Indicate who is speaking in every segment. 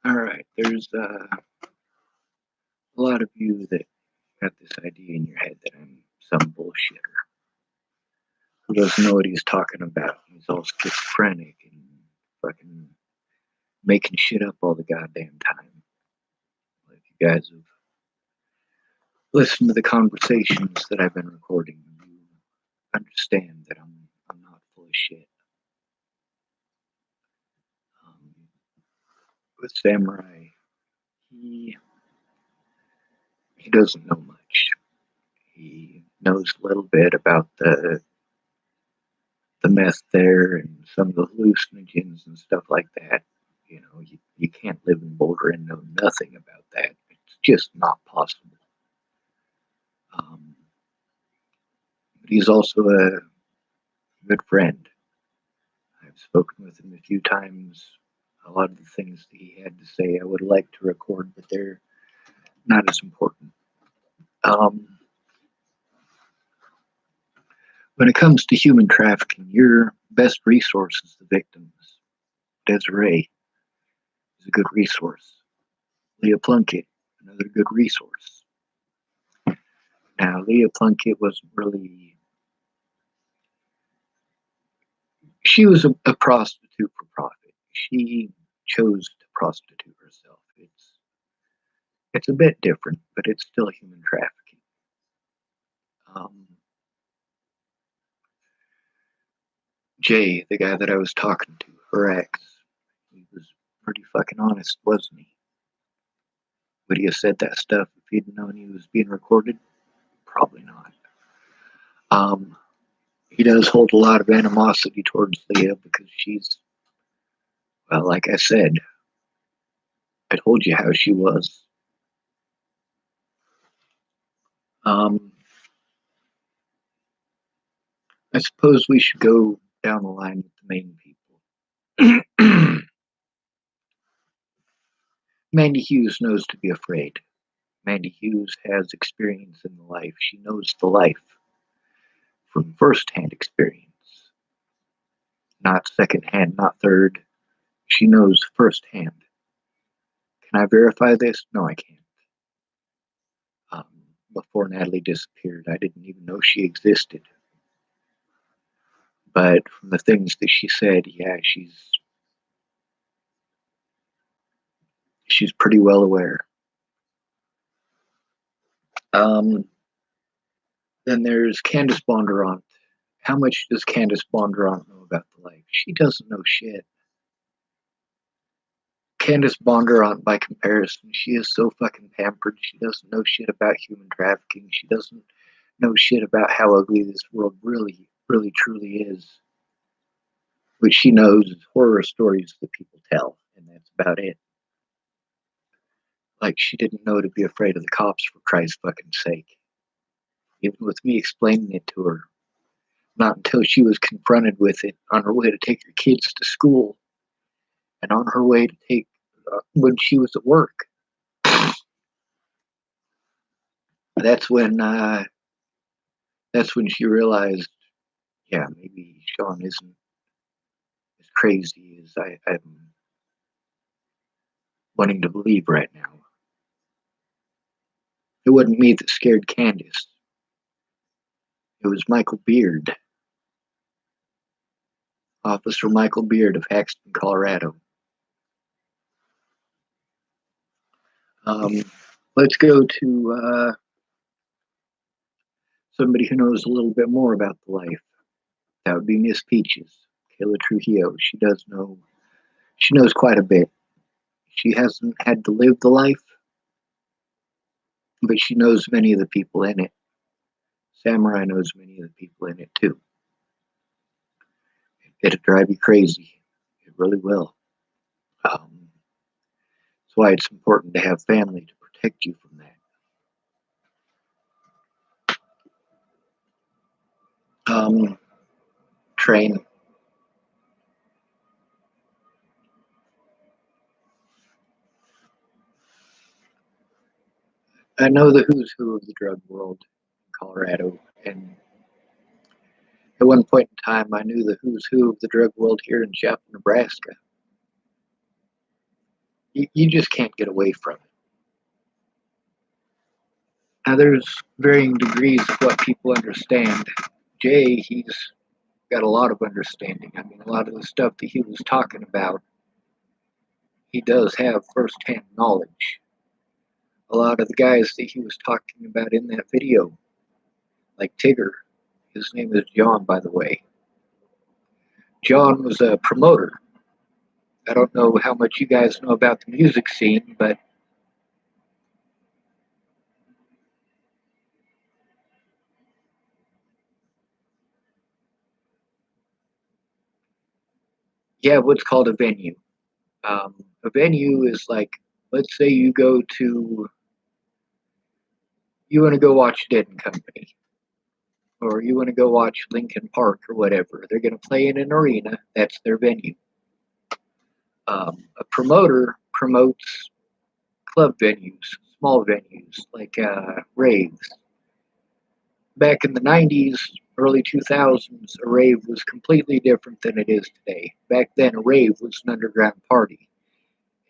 Speaker 1: All right, there's a lot of you that got this idea in your head that I'm some bullshitter who doesn't know what he's talking about. He's all schizophrenic and fucking making shit up all the goddamn time. If you guys have listened to the conversations that I've been recording, you understand that I'm not full of shit. Um, with Samurai, he he doesn't know much. He knows a little bit about the meth there and some of the hallucinogens and stuff like that. You can't live in Boulder and know nothing about that. It's just not possible. Um, but he's also a good friend. I've spoken with him a few times. A lot of the things that he had to say I would like to record, but they're not as important. Um, when it comes to human trafficking, your best resource is the victims. Desiree is a good resource. Leah Plunkett, another good resource. Now, Leah Plunkett wasn't really, she was a prostitute for profit. She chose to prostitute herself. It's a bit different, but it's still human trafficking. Um, Jay, the guy that I was talking to, her ex, he was pretty fucking honest, wasn't he? Would he have said that stuff if he'd known he was being recorded? Probably not. Um, he does hold a lot of animosity towards Leah because she's, well, like I said, I told you how she was. Um, I suppose we should go down the line with the main people. Mandy Hughes knows to be afraid. Mandy Hughes has experience in the life. She knows the life from first-hand experience, not second-hand, not third. She knows firsthand. Can I verify this? No, I can't. Um, Before Natalie disappeared, I didn't even know she existed. But from the things that she said, yeah, she's pretty well aware. Um, then there's Candace Bondurant. How much does Candace Bondurant know about the life? She doesn't know shit. Candace Bondurant, by comparison, she is so fucking pampered. She doesn't know shit about human trafficking. She doesn't know shit about how ugly this world really, really, truly is. What she knows is horror stories that people tell, and that's about it. Like, she didn't know to be afraid of the cops, for Christ's fucking sake. Even with me explaining it to her, not until she was confronted with it on her way to take her kids to school and on her way to take when she was at work. That's when that's when she realized, yeah, maybe Sean isn't as crazy as I'm wanting to believe right now. It wasn't me that scared Candace. It was Michael Beard, Officer Michael Beard of Haxton, Colorado. Um, let's go to somebody who knows a little bit more about the life. That would be Miss Peaches, Kayla Trujillo. She does know. She knows quite a bit. She hasn't had to live the life, but she knows many of the people in it. Samurai knows many of the people in it too. It'll drive you crazy. It really will. That's why it's important to have family to protect you from that. Train. I know the who's who of the drug world in Colorado, and at one point in time, I knew the who's who of the drug world here in Chapel, Nebraska. You just can't get away from it. Now, there's varying degrees of what people understand. Jay, he's got a lot of understanding. I mean, a lot of the stuff that he was talking about, he does have firsthand knowledge. A lot of the guys that he was talking about in that video, like Tigger, his name is John, by the way. John was a promoter. I don't know how much you guys know about the music scene, but yeah, what's called a venue. A venue is like, let's say you want to go watch Dead and Company, or you want to go watch Lincoln Park or whatever. They're going to play in an arena. That's their venue. A promoter promotes club venues, small venues like raves. Back in the 90s, early 2000s, a rave was completely different than it is today. Back then, a rave was an underground party.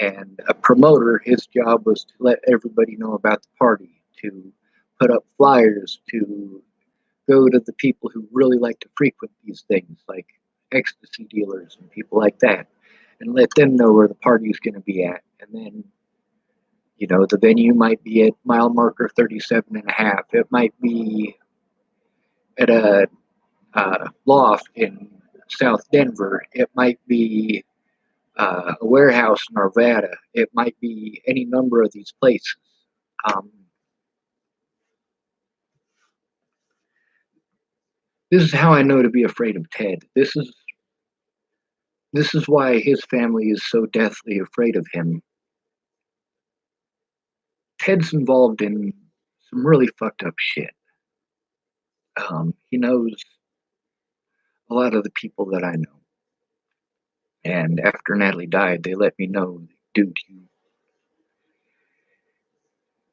Speaker 1: And a promoter, his job was to let everybody know about the party, to put up flyers, to go to the people who really like to frequent these things, like ecstasy dealers and people like that, and let them know where the party's going to be at. And then, the venue might be at mile marker 37 and a half. It might be at a loft in South Denver. It might be a warehouse in Arvada. It might be any number of these places. Um, this is how I know to be afraid of Ted. This is why his family is so deathly afraid of him. Ted's involved in some really fucked up shit. He knows a lot of the people that I know. And after Natalie died, they let me know, dude,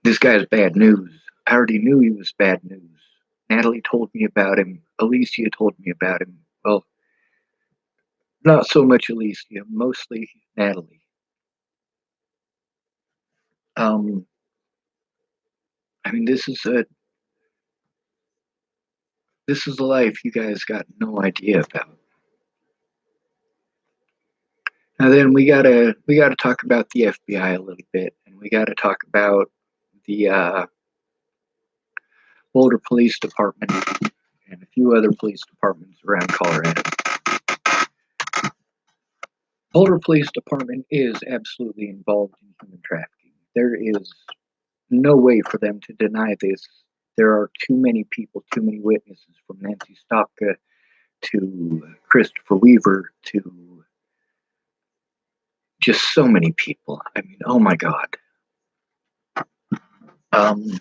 Speaker 1: this guy's bad news. I already knew he was bad news. Natalie told me about him. Alicia told me about him. Well, not so much Alicia, mostly Natalie. Um, I mean, this is a life you guys got no idea about. Now then, we gotta talk about the FBI a little bit, and we gotta talk about the Boulder Police Department and a few other police departments around Colorado. Boulder Police Department is absolutely involved in human trafficking. There is no way for them to deny this. There are too many people, too many witnesses, from Nancy Stopka to Christopher Weaver to just so many people. I mean, oh my God. Um,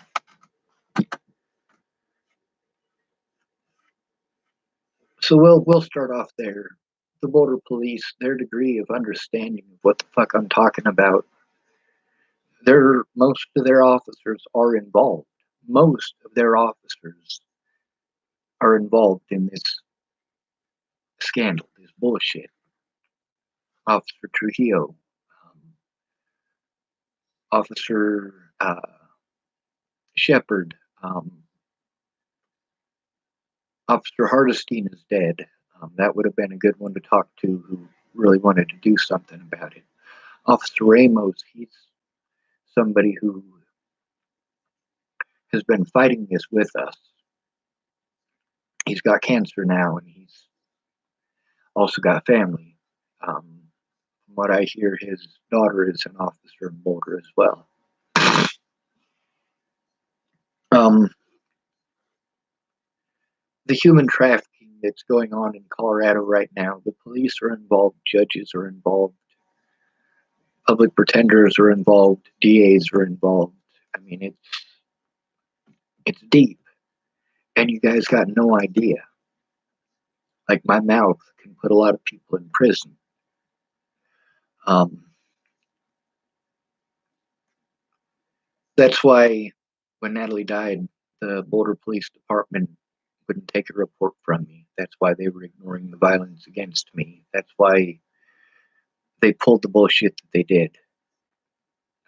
Speaker 1: so we'll start off there. The Boulder Police, their degree of understanding of what the fuck I'm talking about, most of their officers are involved. Most of their officers are involved in this scandal, this bullshit. Officer Trujillo, Officer Shepard, Officer Hardestein is dead. That would have been a good one to talk to who really wanted to do something about it. Officer Ramos, he's somebody who has been fighting this with us. He's got cancer now, and he's also got family. From what I hear, his daughter is an officer in Boulder as well. Um, the human trafficking that's going on in Colorado right now, the police are involved, judges are involved, public pretenders are involved, DAs are involved. I mean, it's deep, and you guys got no idea. Like, my mouth can put a lot of people in prison. Um, that's why when Natalie died, the Boulder Police Department wouldn't take a report from me. That's why they were ignoring the violence against me. That's why they pulled the bullshit that they did.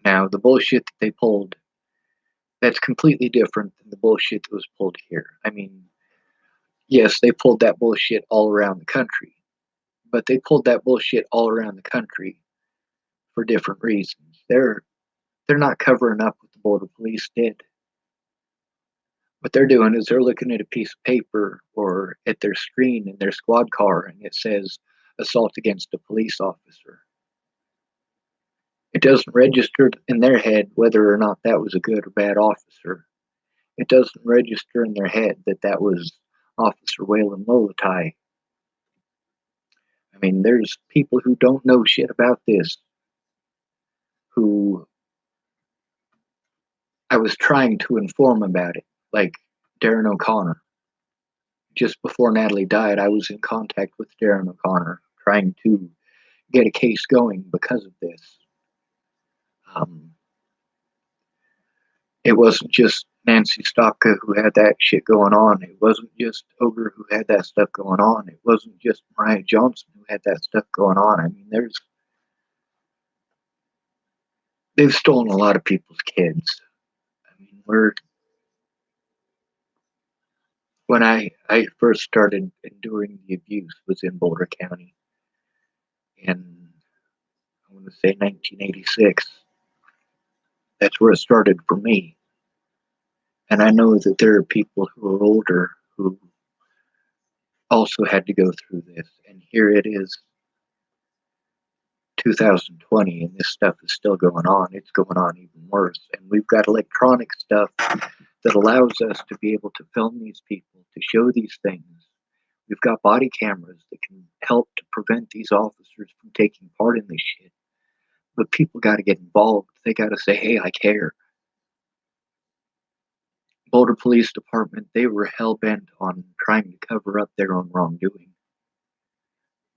Speaker 1: Now, the bullshit that they pulled, that's completely different than the bullshit that was pulled here. I mean, yes, they pulled that bullshit all around the country, but they pulled that bullshit all around the country for different reasons. They're not covering up what the border police did. What they're doing is they're looking at a piece of paper or at their screen in their squad car and it says assault against a police officer. It doesn't register in their head whether or not that was a good or bad officer. It doesn't register in their head that that was Officer Waylon Molotai. I mean, there's people who don't know shit about this who I was trying to inform about it, like Darren O'Connor. Just before Natalie died, I was in contact with Darren O'Connor trying to get a case going because of this. Um, it wasn't just Nancy Stopka who had that shit going on. It wasn't just Ogre who had that stuff going on. It wasn't just Mariah Johnson who had that stuff going on. I mean, they've stolen a lot of people's kids. I mean, when I first started enduring the abuse was in Boulder County in, I want to say, 1986. That's where it started for me. And I know that there are people who are older who also had to go through this. And here it is, 2020, and this stuff is still going on. It's going on even worse. And we've got electronic stuff that allows us to be able to film these people, to show these things. We've got body cameras that can help to prevent these officers from taking part in this shit. But people got to get involved. They got to say, hey, I care. Boulder Police Department, they were hell bent on trying to cover up their own wrongdoing.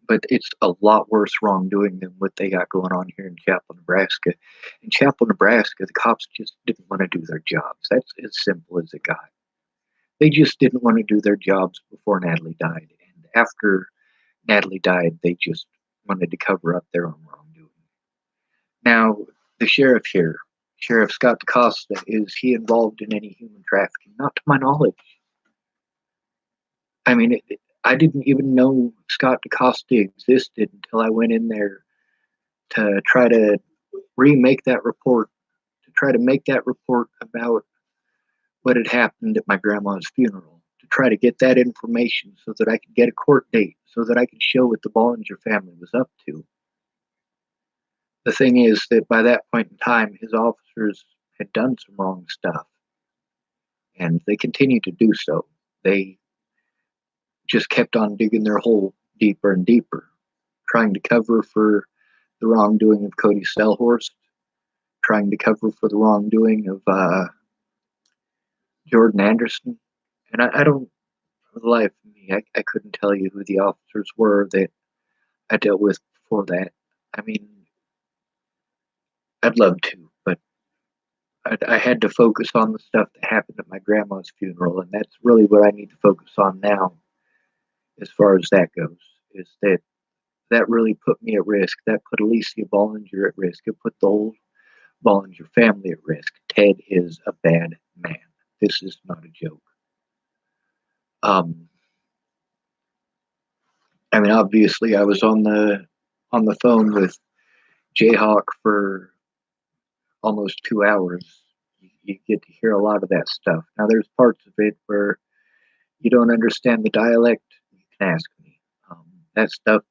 Speaker 1: But it's a lot worse wrongdoing than what they got going on here in Chapel, Nebraska. In Chapel, Nebraska, the cops just didn't want to do their jobs. That's as simple as it got. They just didn't want to do their jobs before Natalie died. And after Natalie died, they just wanted to cover up their own wrongdoing. Now, the sheriff here, Sheriff Scott DaCosta, is he involved in any human trafficking? Not to my knowledge. I mean, I didn't even know Scott DaCosta existed until I went in there to try to remake that report, to try to make that report about what had happened at my grandma's funeral, to try to get that information so that I could get a court date, so that I could show what the Bollinger family was up to. The thing is that by that point in time, his officers had done some wrong stuff, and they continued to do so. They just kept on digging their hole deeper and deeper, trying to cover for the wrongdoing of Cody Selhorst, trying to cover for the wrongdoing of Jordan Anderson. And I don't, for the life of me, I couldn't tell you who the officers were that I dealt with before that. I mean, I'd love to, but I had to focus on the stuff that happened at my grandma's funeral, and that's really what I need to focus on now, as far as that goes. Is that really put me at risk? That put Alicia Bollinger at risk. It put the whole Bollinger family at risk. Ted is a bad man. This is not a joke. Um, I mean, obviously, I was on the phone with Jayhawk for almost 2 hours. You get to hear a lot of that stuff. Now, there's parts of it where you don't understand the dialect. You can ask me. That stuff,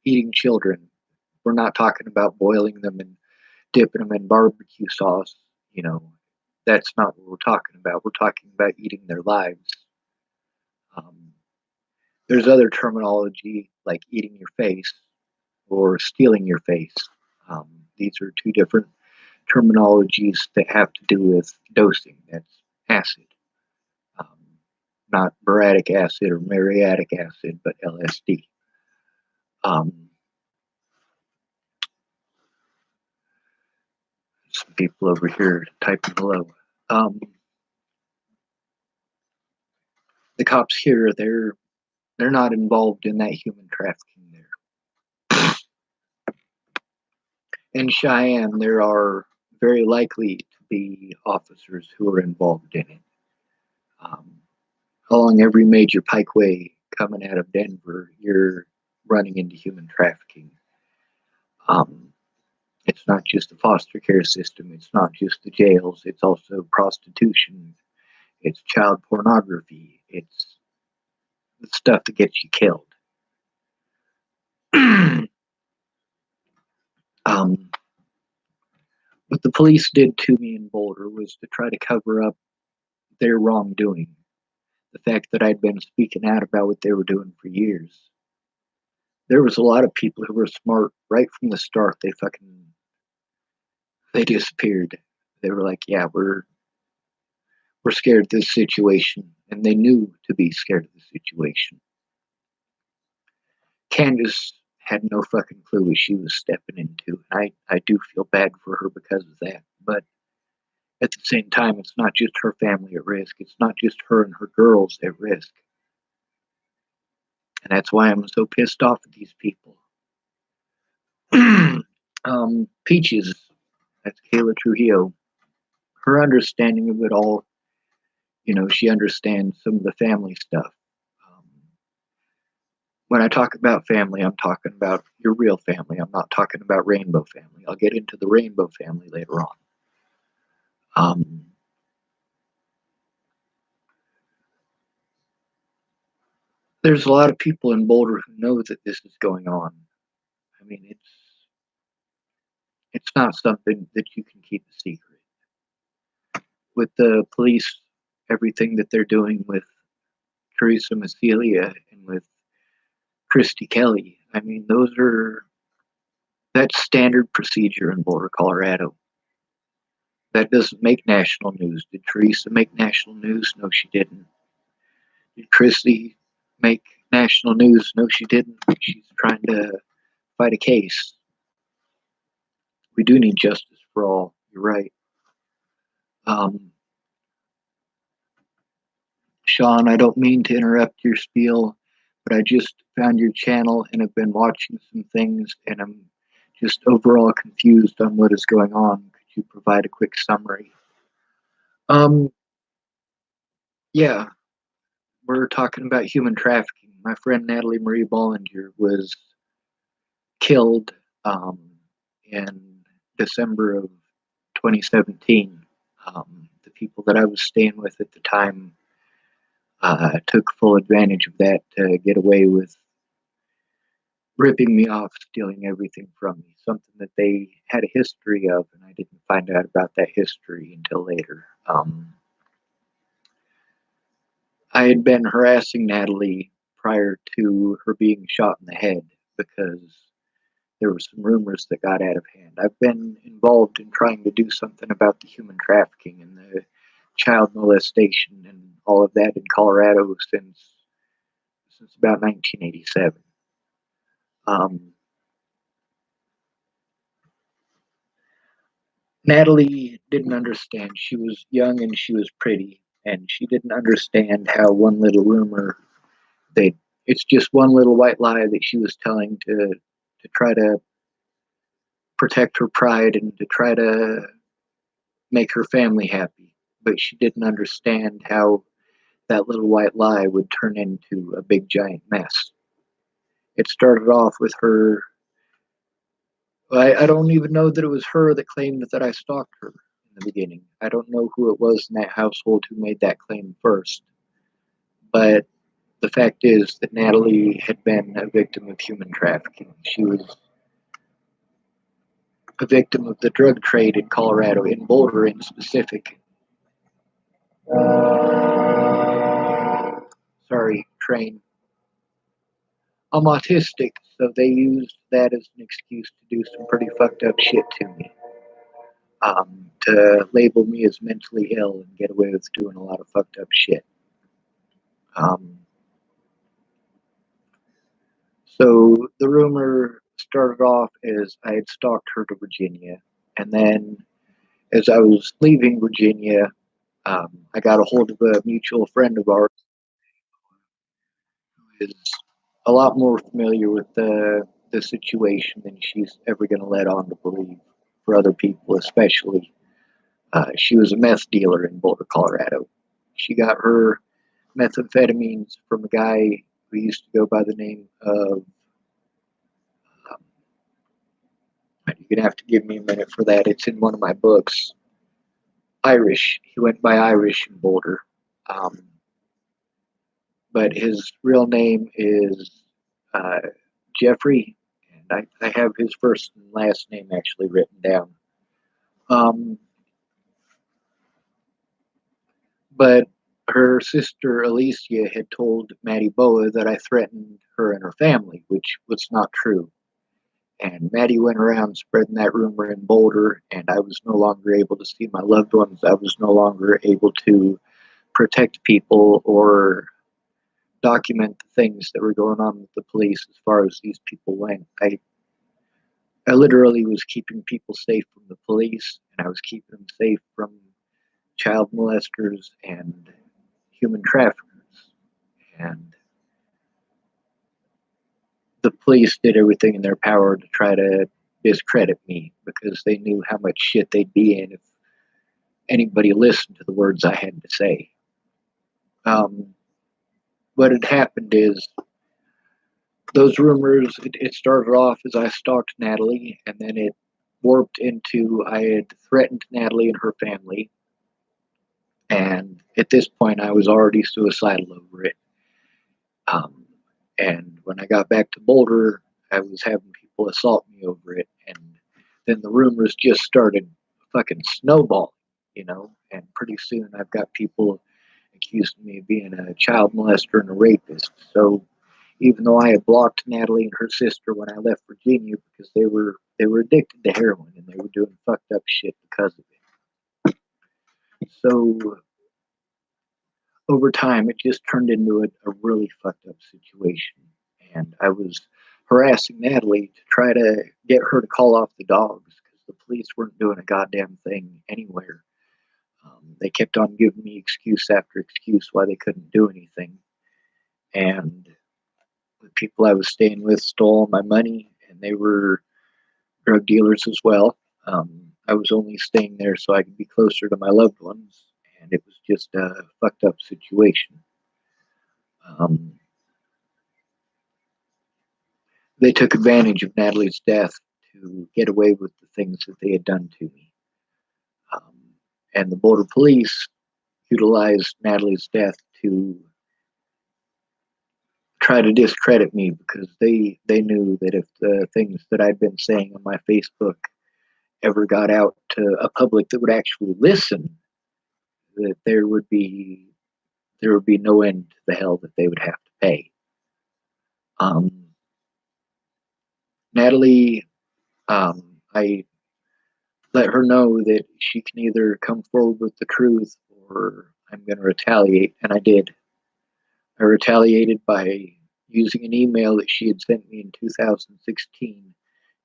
Speaker 1: eating children. We're not talking about boiling them and dipping them in barbecue sauce. You know, that's not what we're talking about. We're talking about eating their lives. Um, there's other terminology like eating your face or stealing your face. These are two different terminologies that have to do with dosing. That's acid, um, not boracic acid or muriatic acid, but LSD. Um, some people over here typing below. The cops here, they're not involved in that human trafficking there. In Cheyenne, there are very likely to be officers who are involved in it. Um, Along every major pikeway coming out of Denver, you're running into human trafficking. Um, it's not just the foster care system, it's not just the jails, it's also prostitution, it's child pornography, it's the stuff that gets you killed. um, what the police did to me in Boulder was to try to cover up their wrongdoing. The fact that I'd been speaking out about what they were doing for years. There was a lot of people who were smart right from the start. They disappeared. They were like, "Yeah, we're scared of this situation," and they knew to be scared of the situation. Candace had no fucking clue what she was stepping into. I do feel bad for her because of that. But at the same time, it's not just her family at risk. It's not just her and her girls at risk. And that's why I'm so pissed off at these people. Peaches, that's Kayla Trujillo. Her understanding of it all, she understands some of the family stuff. Um, when I talk about family, I'm talking about your real family. I'm not talking about rainbow family. I'll get into the rainbow family later on. Um, there's a lot of people in Boulder who know that this is going on. I mean, it's not something that you can keep a secret. With the police, everything that they're doing with Teresa Macelia and with Christy Kelly, I mean, that's standard procedure in Boulder, Colorado. That doesn't make national news. Did Teresa make national news? No, she didn't. Did Christy make national news? No, she didn't. She's trying to fight a case. We do need justice for all. You're right. Um, Sean, I don't mean to interrupt your spiel, but I just found your channel and have been watching some things, and I'm just overall confused on what is going on. Could you provide a quick summary? Um, yeah, we're talking about human trafficking. My friend Natalie Marie Bollinger was killed in December of 2017. The people that I was staying with at the time took full advantage of that to get away with ripping me off, stealing everything from me, something that they had a history of, and I didn't find out about that history until later. I had been harassing Natalie prior to her being shot in the head because there were some rumors that got out of hand. I've been involved in trying to do something about the human trafficking and the child molestation and all of that in Colorado since about 1987. Um, Natalie didn't understand. She was young and she was pretty, and she didn't understand how one little rumor that it's just one little white lie that she was telling to try to protect her pride and to try to make her family happy. But she didn't understand how that little white lie would turn into a big giant mess. It started off with her. I don't even know that it was her that claimed that I stalked her in the beginning. I don't know who it was in that household who made that claim first. But the fact is that Natalie had been a victim of human trafficking. She was a victim of the drug trade in Colorado, in Boulder in specific. Sorry, train. I'm autistic, so they used that as an excuse to do some pretty fucked up shit to me. To label me as mentally ill and get away with doing a lot of fucked up shit. Um, so the rumor started off as I had stalked her to Virginia, and then as I was leaving Virginia, I got a hold of a mutual friend of ours who is a lot more familiar with the the situation than she's ever going to let on to believe for other people, especially. She was a meth dealer in Boulder, Colorado. She got her methamphetamines from a guy who used to go by the name of, um, you're going to have to give me a minute for that. It's in one of my books. Irish. He went by Irish in Boulder. Um, but his real name is uh, Jeffrey, and I have his first and last name actually written down. Um, but her sister Alicia had told Maddie Boa that I threatened her and her family, which was not true. And Maddie went around spreading that rumor in Boulder, and I was no longer able to see my loved ones. I was no longer able to protect people or document the things that were going on with the police as far as these people went. I literally was keeping people safe from the police, and I was keeping them safe from child molesters and human traffickers. And the police did everything in their power to try to discredit me because they knew how much shit they'd be in if anybody listened to the words I had to say. Um, what had happened is those rumors, it started off as I stalked Natalie, and then it warped into I had threatened Natalie and her family. And at this point, I was already suicidal over it. Um, and when I got back to Boulder, I was having people assault me over it. And then the rumors just started fucking snowballing, you know? And pretty soon I've got people accusing me of being a child molester and a rapist. So even though I had blocked Natalie and her sister when I left Virginia because they were addicted to heroin and they were doing fucked up shit because of it. So over time, it just turned into a really fucked up situation. And I was harassing Natalie to try to get her to call off the dogs because the police weren't doing a goddamn thing anywhere. They kept on giving me excuse after excuse why they couldn't do anything. And the people I was staying with stole my money, and they were drug dealers as well. I was only staying there so I could be closer to my loved ones, and it was just a fucked up situation. Um, they took advantage of Natalie's death to get away with the things that they had done to me. Um, and the Boulder Police utilized Natalie's death to try to discredit me because they knew that if the things that I'd been saying on my Facebook ever got out to a public that would actually listen, that there would be no end to the hell that they would have to pay. Um, Natalie, I let her know that she can either come forward with the truth or I'm going to retaliate. And I did. I retaliated by using an email that she had sent me in 2016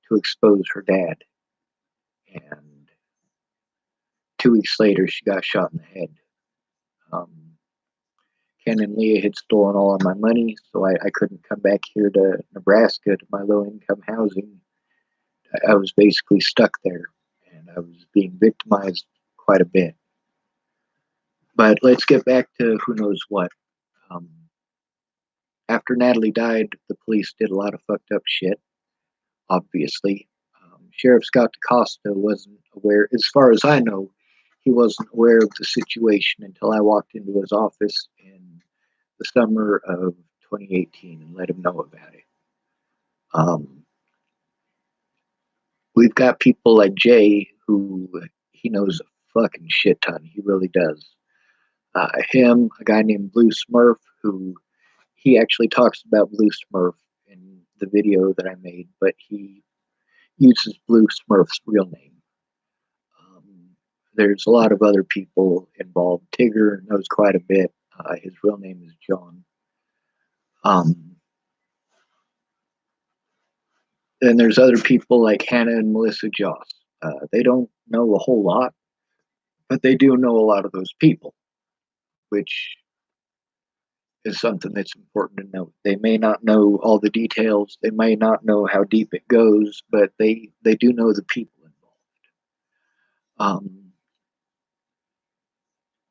Speaker 1: to expose her dad. And 2 weeks later, she got shot in the head. Um, Ken and Leah had stolen all of my money, so I couldn't come back here to Nebraska to my low income housing. I was basically stuck there, and I was being victimized quite a bit. But let's get back to who knows what. Um, After Natalie died, the police did a lot of fucked up shit, obviously. Sheriff Scott DaCosta wasn't aware, as far as I know, he wasn't aware of the situation until I walked into his office in the summer of 2018 and let him know about it. Um, we've got people like Jay who he knows a fucking shit ton. He really does. Him, a guy named Blue Smurf, who he actually talks about Blue Smurf in the video that I made, but he uses Blue Smurf's real name. There's a lot of other people involved. Tigger knows quite a bit. His real name is John. Then there's other people like Hannah and Melissa Joss. They don't know a whole lot, but they do know a lot of those people, which is something that's important to note. They may not know all the details, they may not know how deep it goes, but they do know the people involved. Um,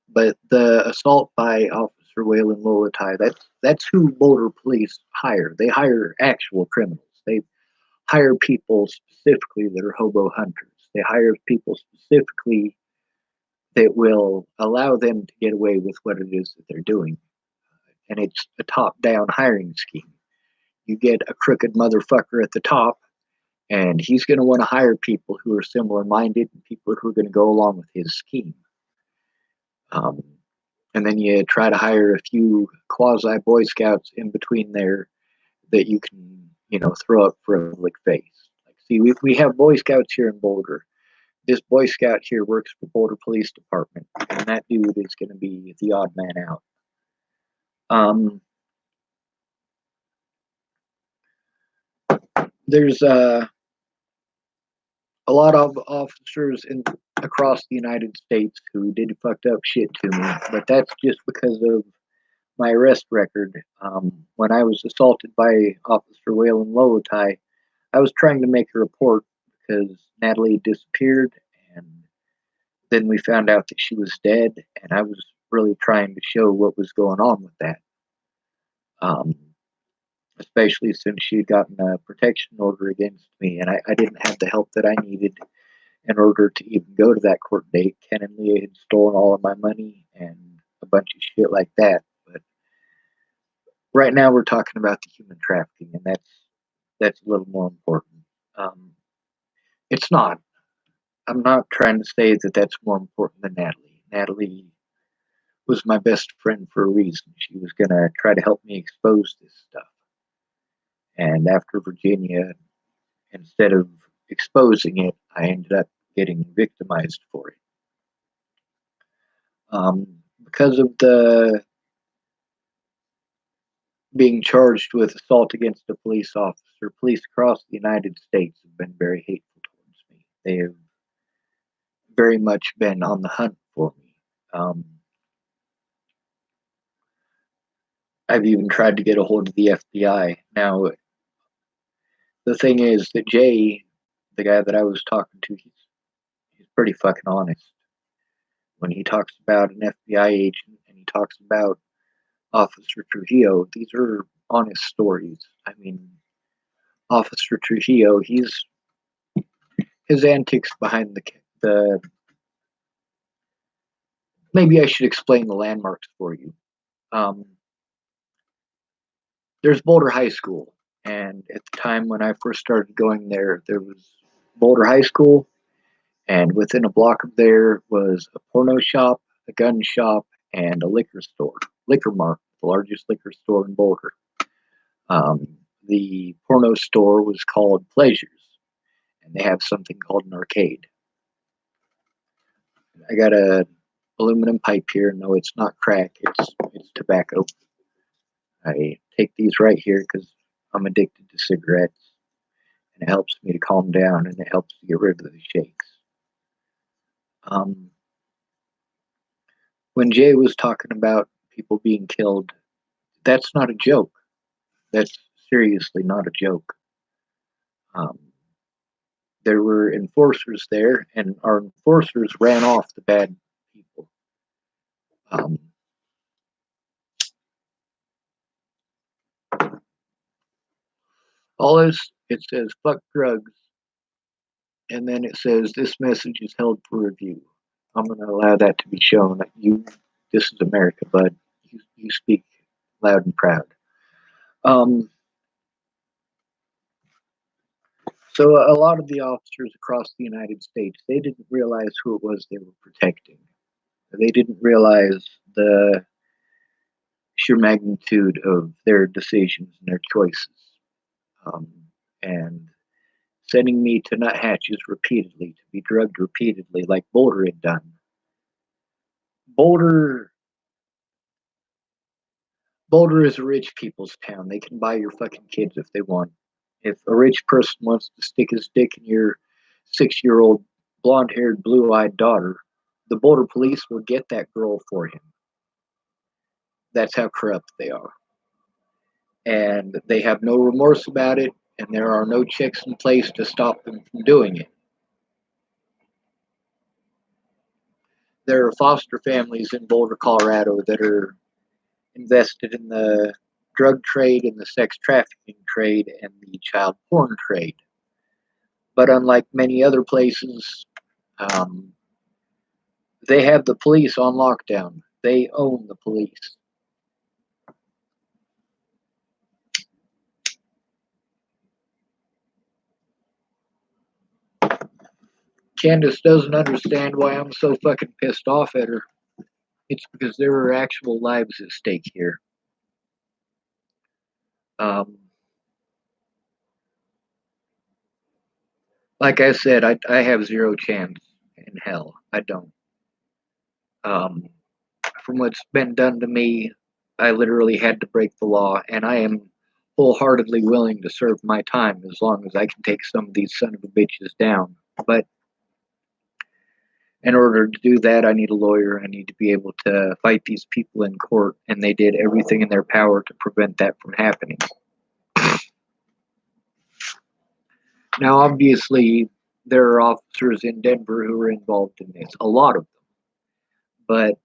Speaker 1: but the assault by Officer Waylon Lolatai, that's who Boulder Police hire. They hire actual criminals. They hire people specifically that are hobo hunters. They hire people specifically that will allow them to get away with what it is that they're doing. And it's a top down hiring scheme. You get a crooked motherfucker at the top, and he's going to want to hire people who are similar minded and people who are going to go along with his scheme. Um, and then you try to hire a few quasi Boy Scouts in between there that you can, throw up for a public face. Like, see, we have Boy Scouts here in Boulder. This Boy Scout here works for Boulder Police Department, and that dude is going to be the odd man out. There's a lot of officers across the United States who did fucked up shit to me, but that's just because of my arrest record. When I was assaulted by Officer Waylon Lolatai, I was trying to make a report because Natalie disappeared, and then we found out that she was dead, and I was really trying to show what was going on with that. Um, Especially since she had gotten a protection order against me, and I didn't have the help that I needed in order to even go to that court date. Ken and Leah had stolen all of my money and a bunch of shit like that. But right now we're talking about the human trafficking, and that's a little more important. Um, it's not. I'm not trying to say that that's more important than Natalie. Natalie was my best friend for a reason. She was gonna try to help me expose this stuff. And after Virginia, instead of exposing it, I ended up getting victimized for it. Because of the being charged with assault against a police officer, police across the United States have been very hateful towards me. They have very much been on the hunt for me. I've even tried to get a hold of the FBI. Now, the thing is that Jay, the guy that I was talking to, he's pretty fucking honest. When he talks about an FBI agent and he talks about Officer Trujillo, these are honest stories. I mean, Officer Trujillo, his antics behind the maybe I should explain the landmarks for you. Um, there's Boulder High School, and at the time when I first started going there, there was Boulder High School, and within a block of there was a porno shop, a gun shop, and a liquor store. Liquor Mart, the largest liquor store in Boulder. Um, the porno store was called Pleasures, and they have something called an arcade. I got a aluminum pipe here. No, it's not crack. It's tobacco. I take these right here because I'm addicted to cigarettes, and it helps me to calm down, and it helps to get rid of the shakes. Um, when Jay was talking about people being killed, that's not a joke. That's seriously not a joke. Um, there were enforcers there, and our enforcers ran off the bad people. Um, all this, it says fuck drugs, and then it says this message is held for review. I'm going to allow that to be shown. This is America, bud. You speak loud and proud. Um, so a lot of the officers across the United States, they didn't realize who it was they were protecting. They didn't realize the sheer magnitude of their decisions and their choices. Um, and sending me to nuthatches repeatedly, to be drugged repeatedly, like Boulder had done. Boulder Boulder is a rich people's town. They can buy your fucking kids if they want. If a rich person wants to stick his dick in your 6-year-old blonde haired, blue eyed daughter, the Boulder police will get that girl for him. That's how corrupt they are. And they have no remorse about it, and there are no checks in place to stop them from doing it. There are foster families in Boulder, Colorado that are invested in the drug trade and the sex trafficking trade and the child porn trade. But unlike many other places, um, they have the police on lockdown. They own the police. Candace doesn't understand why I'm so fucking pissed off at her. It's because there are actual lives at stake here. Um, like I said, I have zero chance in hell. I don't. Um, from what's been done to me, I literally had to break the law, and I am wholeheartedly willing to serve my time as long as I can take some of these son of a bitches down. But in order to do that, I need a lawyer. I need to be able to fight these people in court, and they did everything in their power to prevent that from happening. Now, obviously, there are officers in Denver who are involved in this, a lot of them. But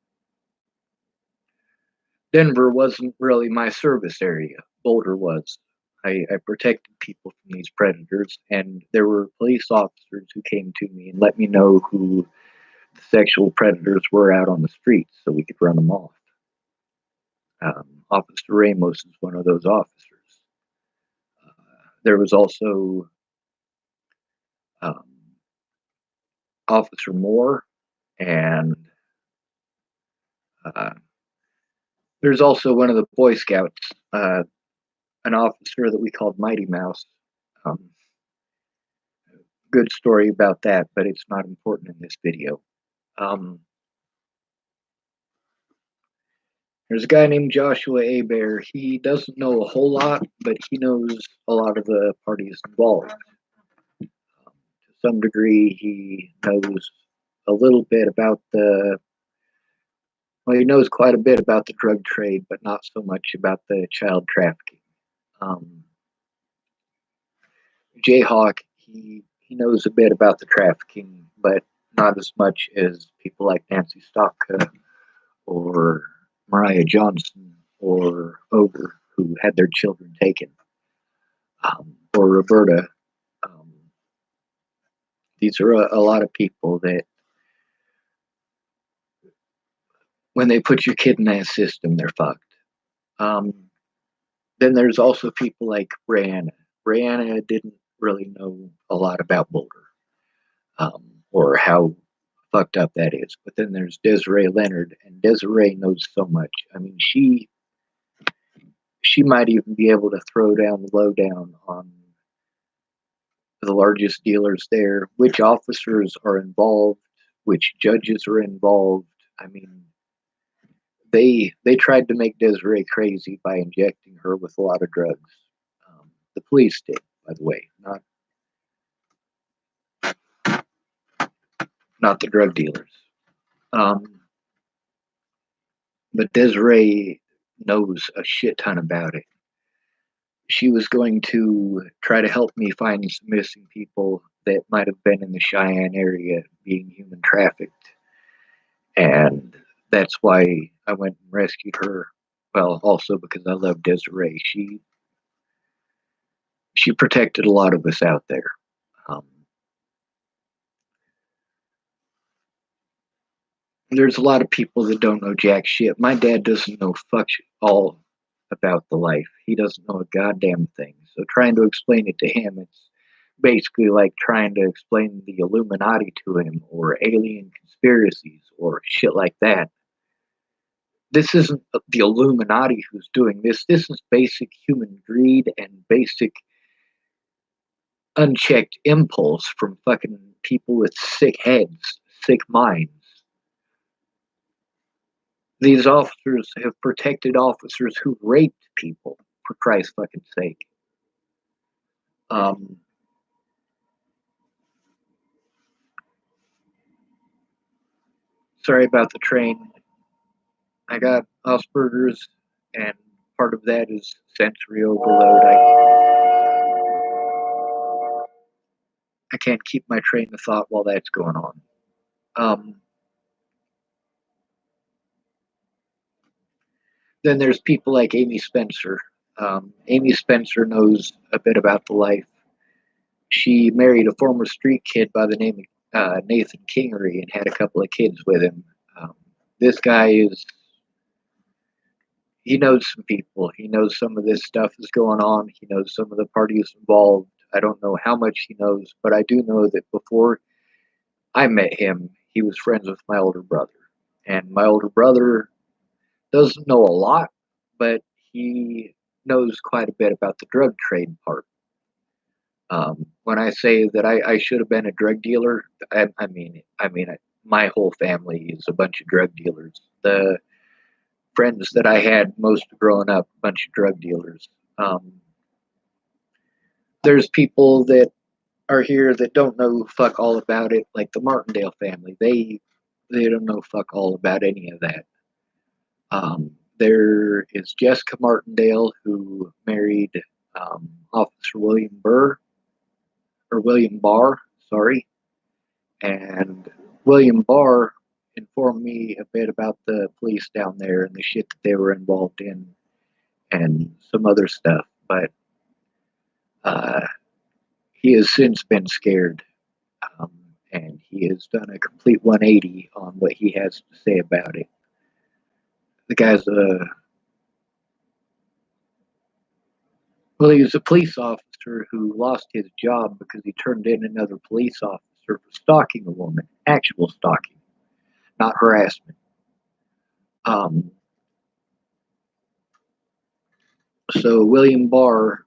Speaker 1: Denver wasn't really my service area. Boulder was. I protected people from these predators, and there were police officers who came to me and let me know who the sexual predators were out on the streets so we could run them off. Officer Ramos is one of those officers. There was also um, Officer Moore, and uh, there's also one of the Boy Scouts, an officer that we called Mighty Mouse. Um, Good story about that, but it's not important in this video. Um, there's a guy named Joshua Abear. He doesn't know a whole lot, but he knows a lot of the parties involved. To some degree, he knows a little bit about well, he knows quite a bit about the drug trade, but not so much about the child trafficking. Um, Jayhawk, he knows a bit about the trafficking, but not as much as people like Nancy Stopka or Mariah Johnson or Ogre, who had their children taken, or Roberta. Um, these are a lot of people that, when they put your kid in that system, they're fucked. Um, then there's also people like Brianna. Brianna didn't really know a lot about Boulder, or how fucked up that is. But then there's Desiree Leonard, and Desiree knows so much. I mean, she might even be able to throw down the lowdown on the largest dealers there, which officers are involved, which judges are involved. I mean, they tried to make Desiree crazy by injecting her with a lot of drugs. The police did, by the way, not the drug dealers. Um, but Desiree knows a shit ton about it. She was going to try to help me find some missing people that might have been in the Cheyenne area being human trafficked. And that's why I went and rescued her. Well, also because I love Desiree. She protected a lot of us out there. Um, there's a lot of people that don't know jack shit. My dad doesn't know fuck all about the life. He doesn't know a goddamn thing. So trying to explain it to him, it's basically like trying to explain the Illuminati to him or alien conspiracies or shit like that. This isn't the Illuminati who's doing this. This is basic human greed and basic unchecked impulse from fucking people with sick heads, sick minds. These officers have protected officers who raped people, for Christ's fucking sake. Um, Sorry about the train. I got Asperger's, and part of that is sensory overload. I can't keep my train of thought while that's going on. Um, then there's people like Amy Spencer. Amy Spencer knows a bit about the life. She married a former street kid by the name of Nathan Kingery and had a couple of kids with him. Um, this guy is, he knows some people. He knows some of this stuff is going on. He knows some of the parties involved. I don't know how much he knows, but I do know that before I met him, he was friends with my older brother. And my older brother doesn't know a lot, but he knows quite a bit about the drug trade part. When I say that I should have been a drug dealer, I mean, my whole family is a bunch of drug dealers. The friends that I had most growing up, a bunch of drug dealers. Um, there's people that are here that don't know fuck all about it, like the Martindale family. They don't know fuck all about any of that. There is Jessica Martindale who married Officer William Burr or William Barr, sorry, and William Barr informed me a bit about the police down there and the shit that they were involved in and some other stuff, but uh, he has since been scared, um, and he has done a complete 180 on what he has to say about it. The guy's a Well, he was a police officer who lost his job because he turned in another police officer for stalking a woman, actual stalking, not harassment. Um, so William Barr,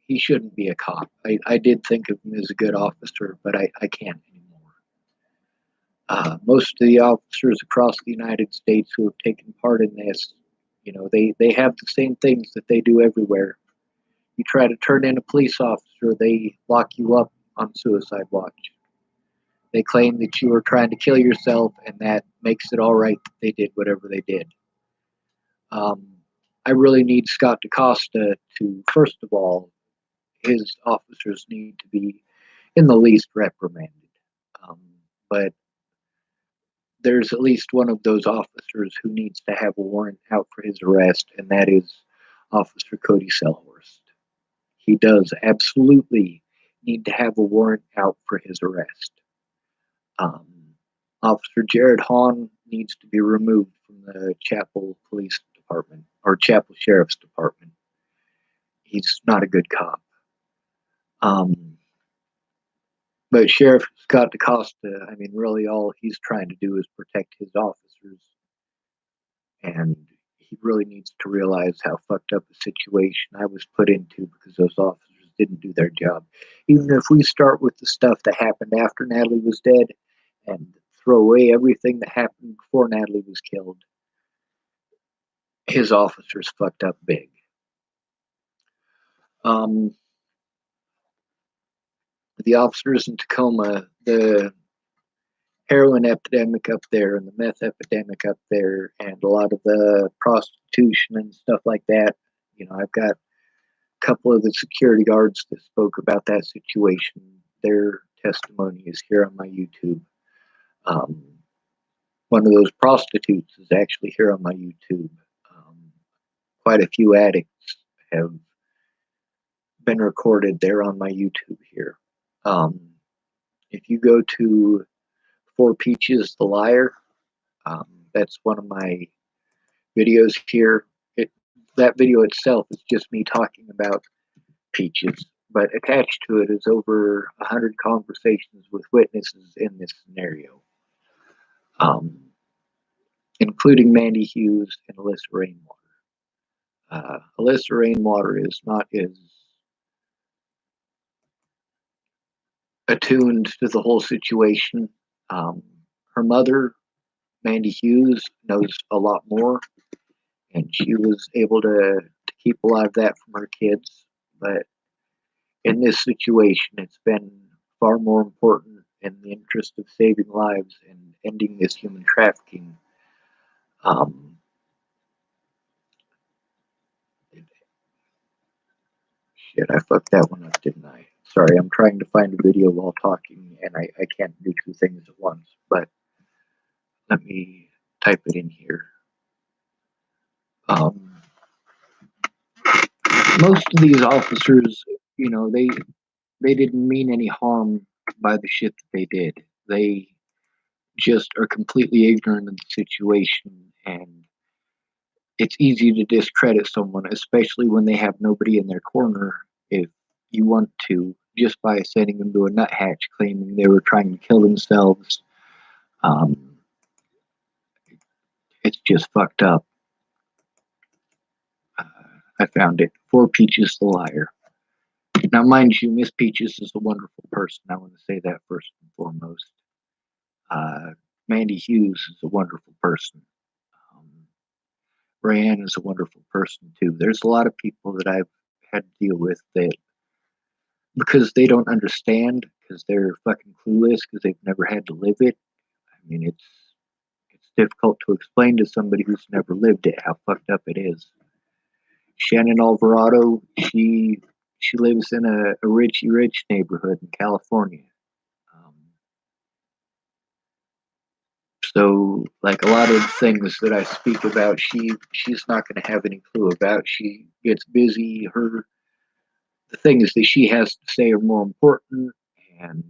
Speaker 1: he shouldn't be a cop. I did think of him as a good officer, but I can't anymore. Most of the officers across the United States who have taken part in this, they have the same things that they do everywhere. You try to turn in a police officer, they lock you up on suicide watch. They claim that you were trying to kill yourself, and that makes it all right that they did whatever they did. Um, I really need Scott DaCosta to, first of all, his officers need to be in the least reprimanded. Um, but there's at least one of those officers who needs to have a warrant out for his arrest, and that is Officer Cody Selhorst. He does absolutely need to have a warrant out for his arrest. Um, Officer Jared Hahn needs to be removed from the Chapel Police Department or Chapel Sheriff's Department. He's not a good cop. But Sheriff Scott DaCosta, I mean, really all he's trying to do is protect his officers, and he really needs to realize how fucked up a situation I was put into because those officers didn't do their job. Even if we start with the stuff that happened after Natalie was dead and throw away everything that happened before Natalie was killed, his officers fucked up big. Um, the officers in Tacoma, the heroin epidemic up there and the meth epidemic up there and a lot of the prostitution and stuff like that. I've got a couple of the security guards that spoke about that situation. Their testimony is here on my YouTube. Um, one of those prostitutes is actually here on my YouTube. Quite a few addicts have been recorded there on my YouTube here. Um, if you go to Four Peaches the Liar, that's one of my videos here. That video itself is just me talking about Peaches, but attached to it is over 100 conversations with witnesses in this scenario, um, including Mandy Hughes and Alyssa Rainwater. Alyssa Rainwater is not as attuned to the whole situation. Um, Her mother, Mandy Hughes, knows a lot more, and she was able to keep a lot of that from her kids. But in this situation, it's been far more important in the interest of saving lives and ending this human trafficking. Um, Shit, I fucked that one up, didn't I? Sorry, I'm trying to find a video while talking, and I can't do two things at once. But let me type it in here. Um, most of these officers, they didn't mean any harm by the shit that they did. They just are completely ignorant of the situation, and it's easy to discredit someone, especially when they have nobody in their corner. If you want to, just by sending them to a nuthatch claiming they were trying to kill themselves, um, it's just fucked up. Uh, I found it. For Peaches the Liar. Now, mind you, Miss Peaches is a wonderful person. I want to say that first and foremost. Uh, Mandy Hughes is a wonderful person. Um, Rayanne is a wonderful person too. There's a lot of people that I've had to deal with that because they don't understand, because they're fucking clueless, because they've never had to live it. I mean, it's difficult to explain to somebody who's never lived it how fucked up it is. Shannon Alvarado, she lives in a richy rich neighborhood in California. Um, so, like a lot of the things that I speak about, she's not going to have any clue about. She gets busy. The things that she has to say are more important, and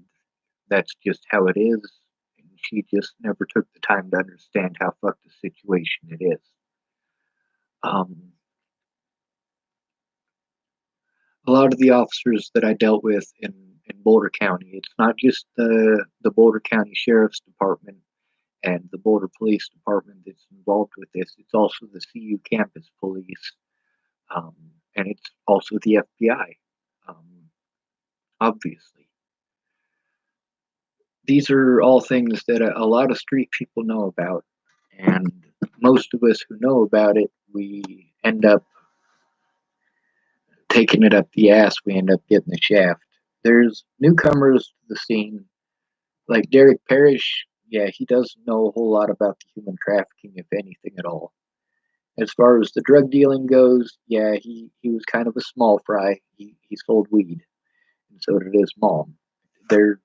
Speaker 1: that's just how it is. And she just never took the time to understand how fucked the situation it is. Um, a lot of the officers that I dealt with in Boulder County, it's not just the Boulder County Sheriff's Department and the Boulder Police Department that's involved with this. It's also the CU Campus Police, um, and it's also the FBI, um, obviously. These are all things that a lot of street people know about, and most of us who know about it, we end up taking it up the ass. We end up getting the shaft. There's newcomers to the scene, like Derek Parrish. Yeah, he doesn't know a whole lot about the human trafficking, if anything at all. As far as the drug dealing goes, yeah, he was kind of a small fry. He sold weed, and so did his mom. They're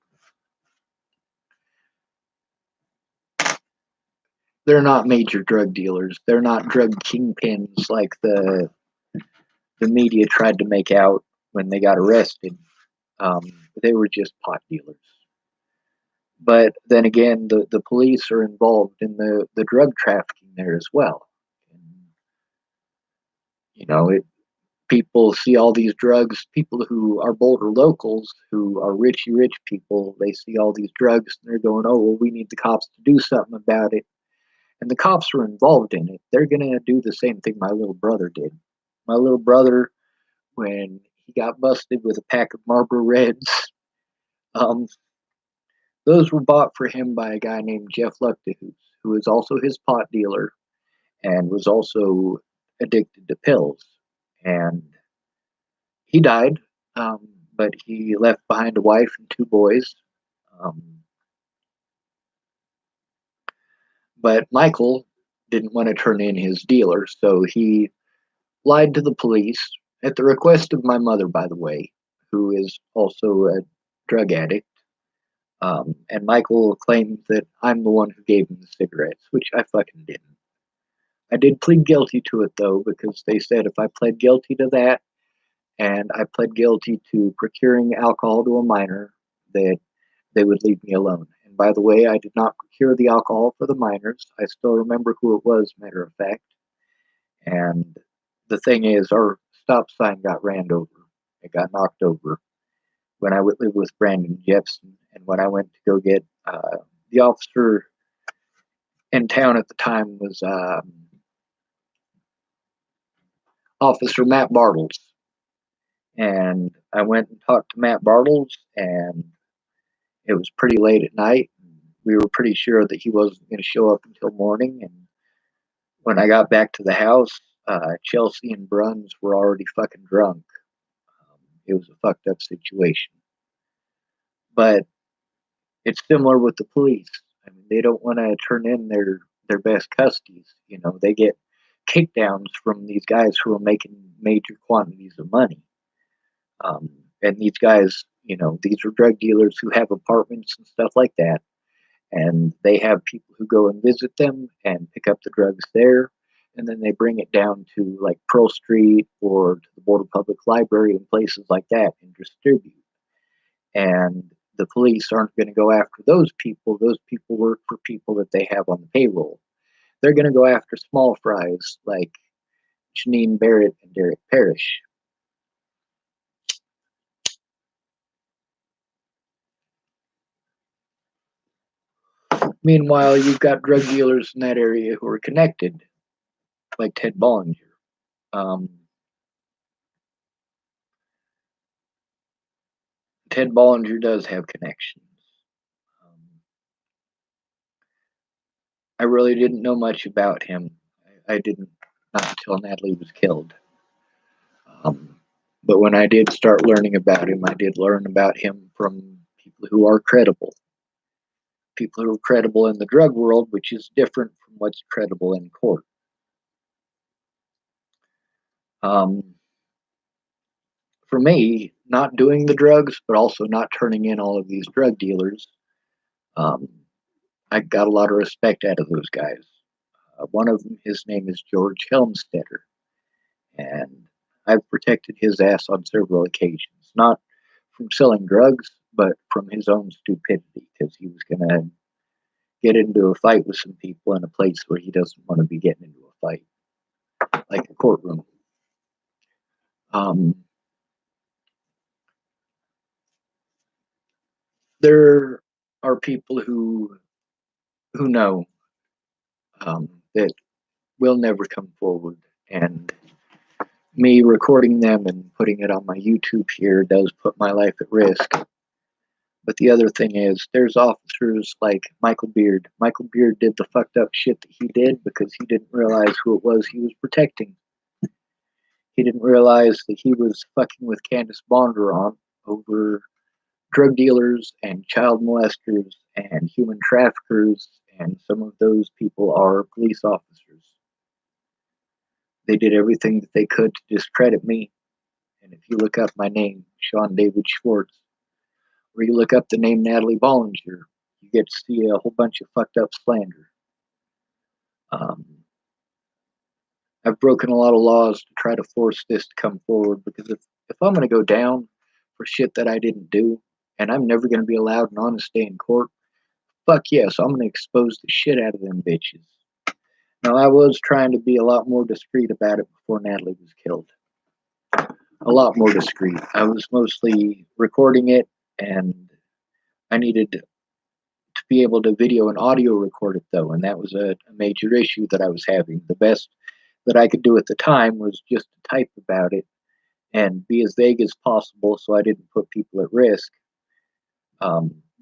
Speaker 1: they're not major drug dealers. They're not drug kingpins like the media tried to make out when they got arrested. Um, they were just pot dealers. But then again, the police are involved in the drug trafficking there as well. And, you know, people see all these drugs. People who are Boulder locals, who are rich people, they see all these drugs and they're going, "Oh, well, we need the cops to do something about it." And the cops are involved in it. They're gonna do the same thing my little brother did. My little brother, when he got busted with a pack of Marlboro Reds, um, those were bought for him by a guy named Jeff Luckdehus, who is also his pot dealer and was also addicted to pills. And he died, but he left behind a wife and two boys. Um, but Michael didn't want to turn in his dealer, so he lied to the police at the request of my mother, by the way, who is also a drug addict. And Michael claims that I'm the one who gave him the cigarettes, which I fucking didn't. I did plead guilty to it though, because they said if I pled guilty to that and I pled guilty to procuring alcohol to a minor, that they would leave me alone. And by the way, I did not procure the alcohol for the minors. I still remember who it was, matter of fact. And the thing is, our stop sign got ran over. It got knocked over when I lived with Brandon Jepson. And when I went to go get the officer in town at the time was Officer Matt Bartles. And I went and talked to Matt Bartles, and it was pretty late at night. We were pretty sure that he wasn't going to show up until morning. And when I got back to the house, Chelsea and Bruns were already fucking drunk. It was a fucked up situation. But it's similar with the police. I mean, they don't want to turn in their best custies. You know, they get kickdowns from these guys who are making major quantities of money. Um, and these guys, these are drug dealers who have apartments and stuff like that. And they have people who go and visit them and pick up the drugs there. And then they bring it down to like Pearl Street or to the Board of Public Library and places like that and distribute. And the police aren't going to go after those people. Those people work for people that they have on the payroll. They're going to go after small fries like Janine Barrett and Derek Parrish. Meanwhile, you've got drug dealers in that area who are connected, like Ted Bollinger. Um, Ted Bollinger does have connections. Um, I really didn't know much about him. I didn't, not until Natalie was killed. Um, but when I did start learning about him, I did learn about him from people who are credible. People who are credible in the drug world, which is different from what's credible in court. Um, for me, not doing the drugs, but also not turning in all of these drug dealers, um, I got a lot of respect out of those guys. One of them, his name is George Helmstetter, and I've protected his ass on several occasions, not from selling drugs, but from his own stupidity, because he was going to get into a fight with some people in a place where he doesn't want to be getting into a fight, like a courtroom. Um, there are people who know that will never come forward, and me recording them and putting it on my YouTube here does put my life at risk. But the other thing is, there's officers like Michael Beard. Michael Beard did the fucked up shit that he did because he didn't realize who it was he was protecting. He didn't realize that he was fucking with Candace Bondurant over drug dealers and child molesters and human traffickers, and some of those people are police officers. They did everything that they could to discredit me. And if you look up my name, Sean David Schwartz, or you look up the name Natalie Bollinger, you get to see a whole bunch of fucked up slander. Um, I've broken a lot of laws to try to force this to come forward because if I'm going to go down for shit that I didn't do, and I'm never going to be allowed an honest day in court, fuck yes, I'm going to expose the shit out of them bitches. Now, I was trying to be a lot more discreet about it before Natalie was killed. A lot more discreet. I was mostly recording it, and I needed to be able to video and audio record it, though, and that was a major issue that I was having. The best that I could do at the time was just to type about it and be as vague as possible so I didn't put people at risk.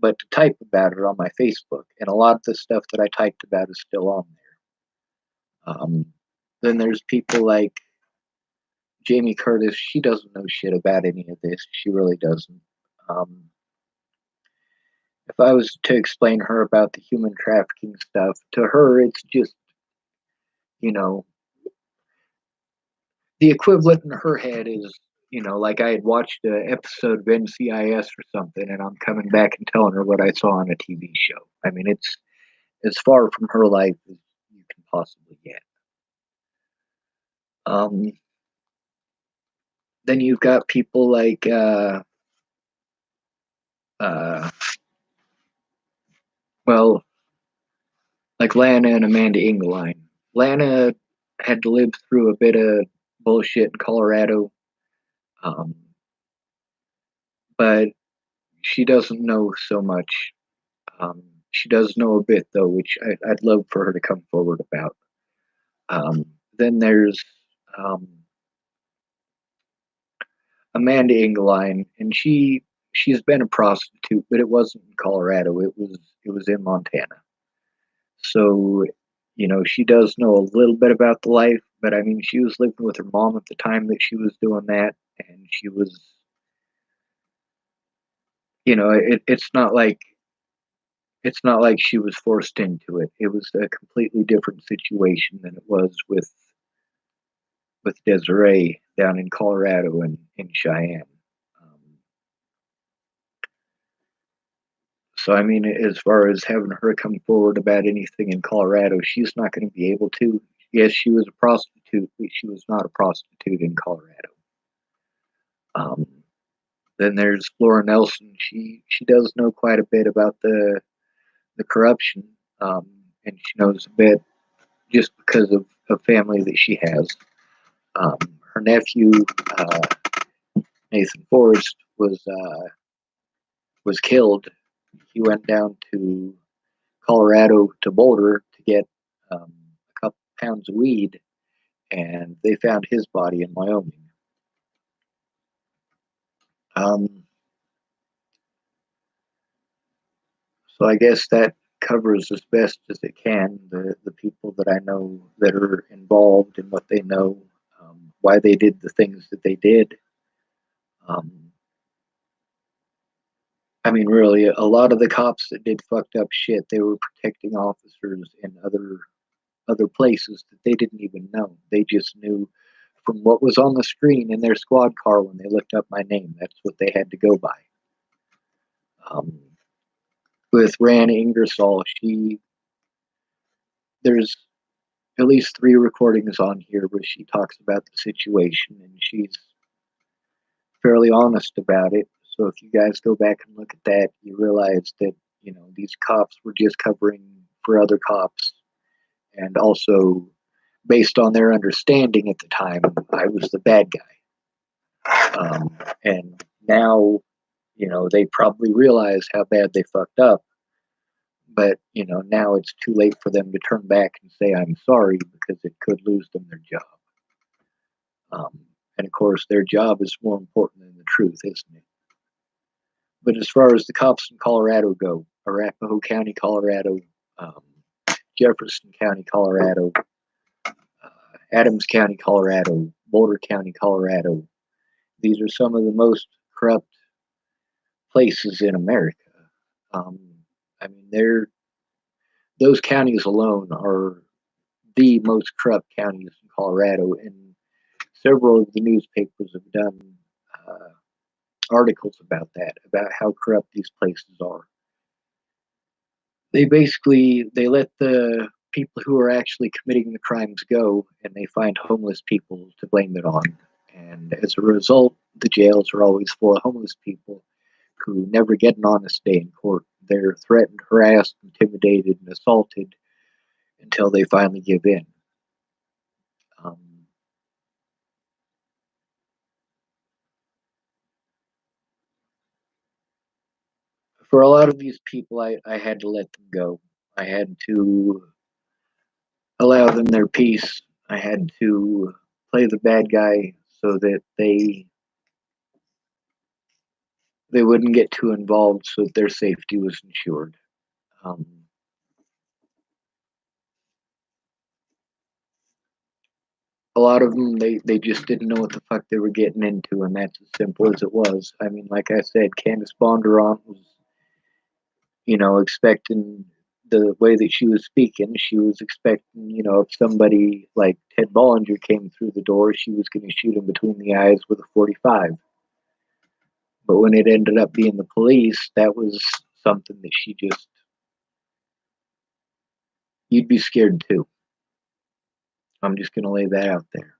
Speaker 1: But to type about it on my Facebook, and a lot of the stuff that I typed about is still on there. Then there's people like Jamie Curtis. She doesn't know shit about any of this. She really doesn't. If I was to explain her about the human trafficking stuff, to her, it's just, you know, the equivalent in her head is, like I had watched an episode of NCIS or something, and I'm coming back and telling her what I saw on a TV show. I mean, it's as far from her life as you can possibly get. Um, then you've got people like, uh, well, like Lana and Amanda Engeline. Lana had to live through a bit of bullshit in Colorado, um, but she doesn't know so much. She does know a bit, though, which I'd love for her to come forward about. Um, then there's um, Amanda Engeline, and she's been a prostitute, but it wasn't in Colorado. It was in Montana. So, she does know a little bit about the life, but I mean, she was living with her mom at the time that she was doing that, and she was, it's not like she was forced into it. It was a completely different situation than it was with Desiree down in Colorado and in Cheyenne. So, I mean, as far as having her come forward about anything in Colorado, she's not going to be able to. Yes, she was a prostitute, but she was not a prostitute in Colorado. Um, then there's Laura Nelson. She does know quite a bit about the corruption, and she knows a bit just because of a family that she has. Her nephew, uh, Nathan Forrest, was killed. He went down to Colorado to Boulder to get a couple pounds of weed, and they found his body in Wyoming. Um, so I guess that covers as best as it can the people that I know that are involved and what they know, why they did the things that they did. Um, I mean, really, a lot of the cops that did fucked up shit, they were protecting officers in other places that they didn't even know. They just knew from what was on the screen in their squad car when they looked up my name. That's what they had to go by. Um, with Ran Ingersoll, there's at least 3 recordings on here where she talks about the situation, and she's fairly honest about it. So if you guys go back and look at that, you realize that these cops were just covering for other cops, and also based on their understanding at the time, I was the bad guy. And now, they probably realize how bad they fucked up, but now it's too late for them to turn back and say I'm sorry because it could lose them their job. And of course, their job is more important than the truth, isn't it? But as far as the cops in Colorado go, Arapahoe County, Colorado, um, Jefferson County, Colorado, Adams County, Colorado, Boulder County, Colorado, these are some of the most corrupt places in America. Um, I mean, those counties alone are the most corrupt counties in Colorado, and several of the newspapers have done uh, articles about that, about how corrupt these places are. They let the people who are actually committing the crimes go, and they find homeless people to blame it on. And as a result, the jails are always full of homeless people who never get an honest day in court. They're threatened, harassed, intimidated, and assaulted until they finally give in. Um, for a lot of these people, I had to let them go. I had to allow them their peace. I had to play the bad guy so that they wouldn't get too involved, so that their safety was ensured. Um, a lot of them, they just didn't know what the fuck they were getting into, and that's as simple as it was. I mean, like I said, Candace Bondurant was, expecting the way that she was speaking. She was expecting, if somebody like Ted Bollinger came through the door, she was going to shoot him between the eyes with a 45. But when it ended up being the police, that was something that you'd be scared too. I'm just going to lay that out there.